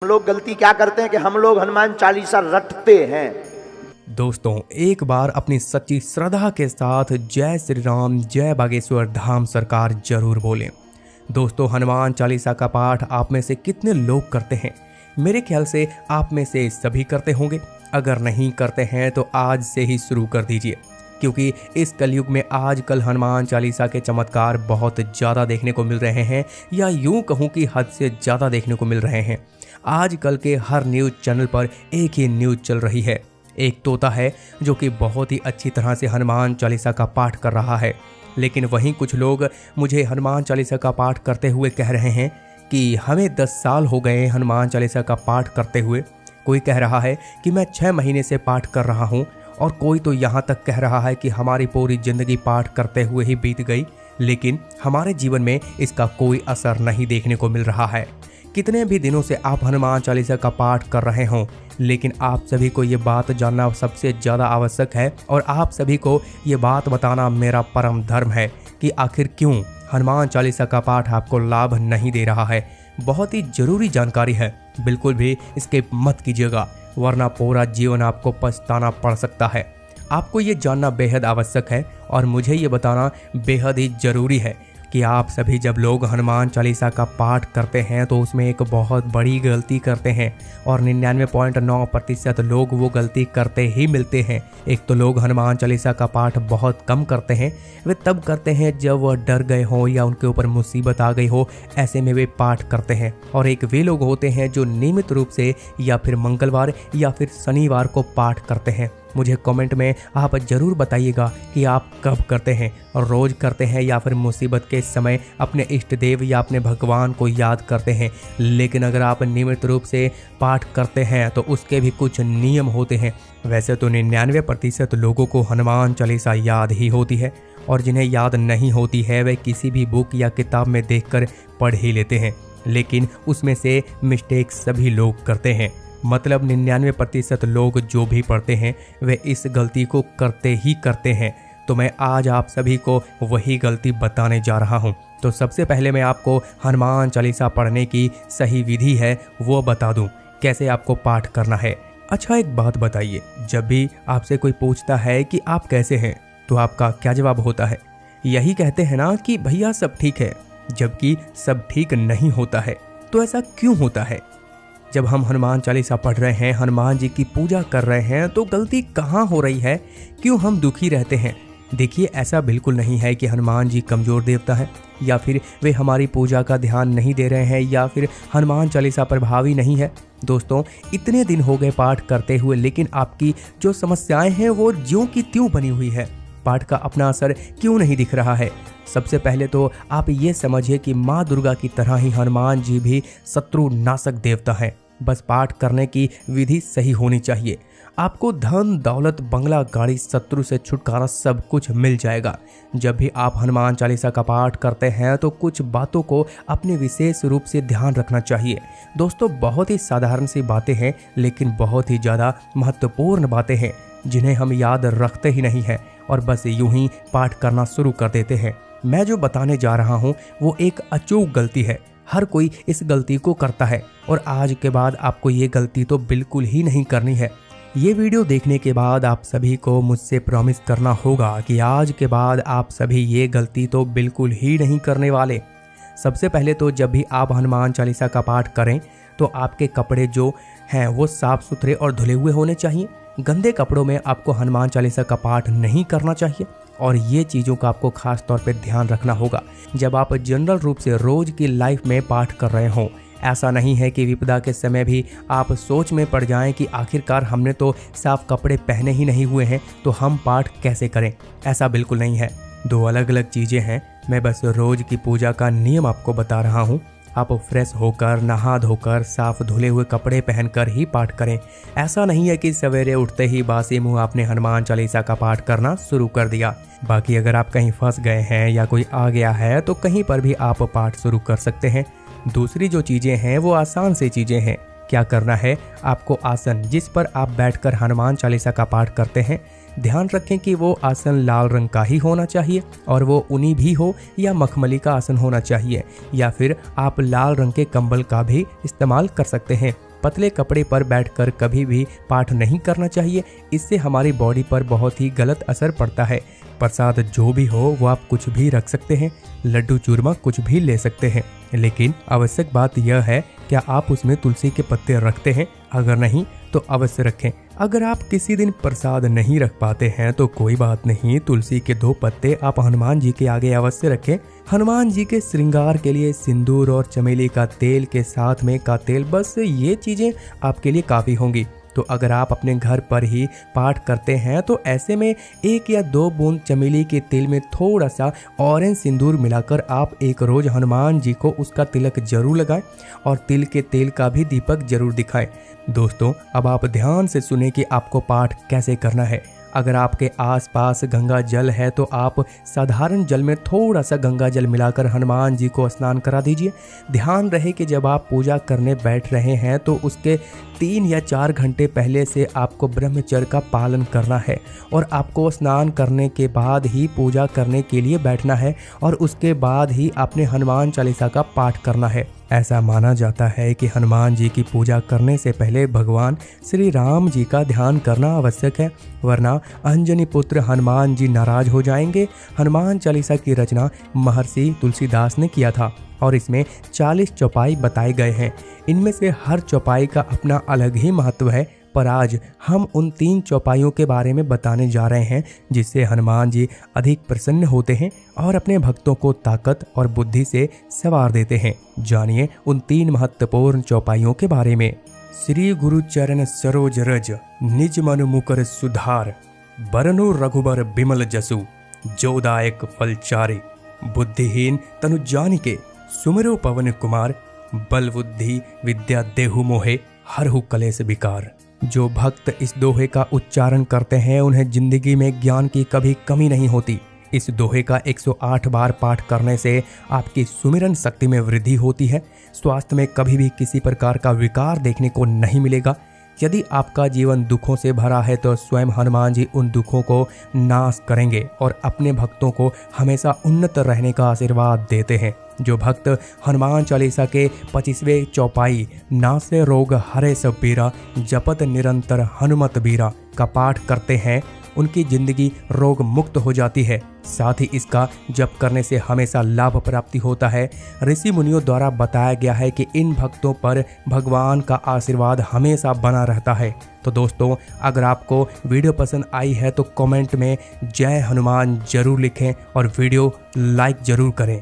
हम लोग गलती क्या करते हैं कि हम लोग हनुमान चालीसा रटते हैं। दोस्तों, एक बार अपनी सच्ची श्रद्धा के साथ जय श्री राम जय बागेश्वर धाम सरकार जरूर बोलें। दोस्तों, हनुमान चालीसा का पाठ आप में से कितने लोग करते हैं? मेरे ख्याल से आप में से सभी करते होंगे। अगर नहीं करते हैं तो आज से ही शुरू कर दीजिए, क्योंकि इस कलयुग में आजकल हनुमान चालीसा के चमत्कार बहुत ज़्यादा देखने को मिल रहे हैं, या यूं कहूं कि हद से ज़्यादा देखने को मिल रहे हैं। आजकल के हर न्यूज़ चैनल पर एक ही न्यूज़ चल रही है। एक तोता है जो कि बहुत ही अच्छी तरह से हनुमान चालीसा का पाठ कर रहा है, लेकिन वहीं कुछ लोग मुझे हनुमान चालीसा का पाठ करते हुए कह रहे हैं कि हमें 10 साल हो गए हनुमान चालीसा का पाठ करते हुए। कोई कह रहा है कि मैं 6 महीने से पाठ कर रहा हूँ, और कोई तो यहाँ तक कह रहा है कि हमारी पूरी जिंदगी पाठ करते हुए ही बीत गई, लेकिन हमारे जीवन में इसका कोई असर नहीं देखने को मिल रहा है। कितने भी दिनों से आप हनुमान चालीसा का पाठ कर रहे हों, लेकिन आप सभी को ये बात जानना सबसे ज़्यादा आवश्यक है, और आप सभी को ये बात बताना मेरा परम धर्म है कि आखिर क्यों हनुमान चालीसा का पाठ आपको लाभ नहीं दे रहा है। बहुत ही ज़रूरी जानकारी है, बिल्कुल भी स्किप मत कीजिएगा, वरना पूरा जीवन आपको पछताना पड़ सकता है। आपको ये जानना बेहद आवश्यक है, और मुझे ये बताना बेहद ही ज़रूरी है कि आप सभी जब लोग हनुमान चालीसा का पाठ करते हैं तो उसमें एक बहुत बड़ी गलती करते हैं, और 99.9% लोग वो गलती करते ही मिलते हैं। एक तो लोग हनुमान चालीसा का पाठ बहुत कम करते हैं। वे तब करते हैं जब वह डर गए हो या उनके ऊपर मुसीबत आ गई हो, ऐसे में वे पाठ करते हैं। और एक वे लोग होते हैं जो नियमित रूप से या फिर मंगलवार या फिर शनिवार को पाठ करते हैं। मुझे कमेंट में आप जरूर बताइएगा कि आप कब करते हैं, और रोज करते हैं या फिर मुसीबत के समय अपने इष्ट देव या अपने भगवान को याद करते हैं। लेकिन अगर आप नियमित रूप से पाठ करते हैं तो उसके भी कुछ नियम होते हैं। वैसे तो 99% लोगों को हनुमान चालीसा याद ही होती है, और जिन्हें याद नहीं होती है वे किसी भी बुक या किताब में देखकर पढ़ ही लेते हैं, लेकिन उसमें से मिस्टेक सभी लोग करते हैं। मतलब 99% लोग जो भी पढ़ते हैं वे इस गलती को करते ही करते हैं। तो मैं आज आप सभी को वही गलती बताने जा रहा हूं। तो सबसे पहले मैं आपको हनुमान चालीसा पढ़ने की सही विधि है वो बता दूं, कैसे आपको पाठ करना है। अच्छा, एक बात बताइए, जब भी आपसे कोई पूछता है कि आप कैसे हैं, तो आपका क्या जवाब होता है? यही कहते हैं ना कि भैया सब ठीक है, जबकि सब ठीक नहीं होता है। तो ऐसा क्यों होता है? जब हम हनुमान चालीसा पढ़ रहे हैं, हनुमान जी की पूजा कर रहे हैं, तो गलती कहाँ हो रही है? क्यों हम दुखी रहते हैं? देखिए, ऐसा बिल्कुल नहीं है कि हनुमान जी कमज़ोर देवता है, या फिर वे हमारी पूजा का ध्यान नहीं दे रहे हैं, या फिर हनुमान चालीसा प्रभावी नहीं है। दोस्तों, इतने दिन हो गए पाठ करते हुए, लेकिन आपकी जो समस्याएं हैं वो ज्यों की त्यों बनी हुई है। पाठ का अपना असर क्यों नहीं दिख रहा है? सबसे पहले तो आप ये समझिए कि माँ दुर्गा की तरह ही हनुमान जी भी शत्रु नाशक देवता हैं। बस पाठ करने की विधि सही होनी चाहिए। आपको धन दौलत बंगला गाड़ी शत्रु से छुटकारा सब कुछ मिल जाएगा। जब भी आप हनुमान चालीसा का पाठ करते हैं तो कुछ बातों को अपने विशेष रूप से ध्यान रखना चाहिए। दोस्तों, बहुत ही साधारण सी बातें हैं, लेकिन बहुत ही ज़्यादा महत्वपूर्ण बातें हैं जिन्हें हम याद रखते ही नहीं हैं, और बस यूं ही पाठ करना शुरू कर देते हैं। मैं जो बताने जा रहा हूं वो एक अचूक गलती है। हर कोई इस गलती को करता है, और आज के बाद आपको ये गलती तो बिल्कुल ही नहीं करनी है। ये वीडियो देखने के बाद आप सभी को मुझसे प्रॉमिस करना होगा कि आज के बाद आप सभी ये गलती तो बिल्कुल ही नहीं करने वाले। सबसे पहले तो जब भी आप हनुमान चालीसा का पाठ करें तो आपके कपड़े जो हैं वो साफ सुथरे और धुले हुए होने चाहिए। गंदे कपड़ों में आपको हनुमान चालीसा का पाठ नहीं करना चाहिए, और ये चीज़ों का आपको खास तौर पे ध्यान रखना होगा जब आप जनरल रूप से रोज की लाइफ में पाठ कर रहे हों। ऐसा नहीं है कि विपदा के समय भी आप सोच में पड़ जाएं कि आखिरकार हमने तो साफ कपड़े पहने ही नहीं हुए हैं, तो हम पाठ कैसे करें। ऐसा बिल्कुल नहीं है, दो अलग अलग चीज़ें हैं। मैं बस रोज की पूजा का नियम आपको बता रहा हूँ। आप फ्रेश होकर, नहा धोकर, साफ धुले हुए कपड़े पहनकर ही पाठ करें। ऐसा नहीं है कि सवेरे उठते ही बासी मुंह आपने हनुमान चालीसा का पाठ करना शुरू कर दिया। बाकी अगर आप कहीं फंस गए हैं या कोई आ गया है तो कहीं पर भी आप पाठ शुरू कर सकते हैं। दूसरी जो चीज़ें हैं वो आसान सी चीज़ें हैं। क्या करना है, आपको आसन जिस पर आप बैठकर हनुमान चालीसा का पाठ करते हैं, ध्यान रखें कि वो आसन लाल रंग का ही होना चाहिए, और वो ऊनी भी हो या मखमली का आसन होना चाहिए, या फिर आप लाल रंग के कंबल का भी इस्तेमाल कर सकते हैं। पतले कपड़े पर बैठकर कभी भी पाठ नहीं करना चाहिए। इससे हमारी बॉडी पर बहुत ही गलत असर पड़ता है। प्रसाद जो भी हो वो आप कुछ भी रख सकते हैं, लड्डू चूरमा कुछ भी ले सकते हैं, लेकिन आवश्यक बात यह है क्या आप उसमें तुलसी के पत्ते रखते हैं? अगर नहीं तो अवश्य रखें। अगर आप किसी दिन प्रसाद नहीं रख पाते हैं तो कोई बात नहीं, तुलसी के 2 पत्ते आप हनुमान जी के आगे अवश्य रखें। हनुमान जी के श्रृंगार के लिए सिंदूर और चमेली का तेल के साथ में का तेल, बस ये चीजें आपके लिए काफी होंगी। तो अगर आप अपने घर पर ही पाठ करते हैं तो ऐसे में 1 या 2 बूंद चमेली के तेल में थोड़ा सा ऑरेंज सिंदूर मिलाकर आप एक रोज हनुमान जी को उसका तिलक जरूर लगाएं और तिल के तेल का भी दीपक जरूर दिखाएं। दोस्तों, अब आप ध्यान से सुने कि आपको पाठ कैसे करना है। अगर आपके आसपास गंगा जल है तो आप साधारण जल में थोड़ा सा गंगा जल मिलाकर हनुमान जी को स्नान करा दीजिए। ध्यान रहे कि जब आप पूजा करने बैठ रहे हैं तो उसके 3 या 4 घंटे पहले से आपको ब्रह्मचर्य का पालन करना है और आपको स्नान करने के बाद ही पूजा करने के लिए बैठना है और उसके बाद ही आपने हनुमान चालीसा का पाठ करना है। ऐसा माना जाता है कि हनुमान जी की पूजा करने से पहले भगवान श्री राम जी का ध्यान करना आवश्यक है, वरना अंजनी पुत्र हनुमान जी नाराज हो जाएंगे। हनुमान चालीसा की रचना महर्षि तुलसीदास ने किया था और इसमें 40 चौपाई बताए गए हैं। इनमें से हर चौपाई का अपना अलग ही महत्व है, पर आज हम उन 3 चौपाइयों के बारे में बताने जा रहे हैं जिससे हनुमान जी अधिक प्रसन्न होते हैं और अपने भक्तों को ताकत और बुद्धि से सवार देते हैं। जानिए उन 3 महत्वपूर्ण चौपाइयों के बारे में। श्री गुरु चरण सरोज रज, निज मन मुकर सुधार, बरनु रघुबर बिमल जसु, जोदायक फलचारी, बुद्धिहीन तनु जानिके, सुमिरो पवन कुमार, बल बुद्धि विद्या देहु मोहे, हरहु कलेश विकार। जो भक्त इस दोहे का उच्चारण करते हैं उन्हें जिंदगी में ज्ञान की कभी कमी नहीं होती। इस दोहे का 108 बार पाठ करने से आपकी सुमिरन शक्ति में वृद्धि होती है। स्वास्थ्य में कभी भी किसी प्रकार का विकार देखने को नहीं मिलेगा। यदि आपका जीवन दुखों से भरा है तो स्वयं हनुमान जी उन दुखों को नाश करेंगे और अपने भक्तों को हमेशा उन्नत रहने का आशीर्वाद देते हैं। जो भक्त हनुमान चालीसा के 25वें चौपाई नासे रोग हरे सब पीरा, जपत निरंतर हनुमत बीरा का पाठ करते हैं उनकी जिंदगी रोग मुक्त हो जाती है। साथ ही इसका जप करने से हमेशा लाभ प्राप्ति होता है। ऋषि मुनियों द्वारा बताया गया है कि इन भक्तों पर भगवान का आशीर्वाद हमेशा बना रहता है। तो दोस्तों, अगर आपको वीडियो पसंद आई है तो कमेंट में जय हनुमान जरूर लिखें और वीडियो लाइक जरूर करें।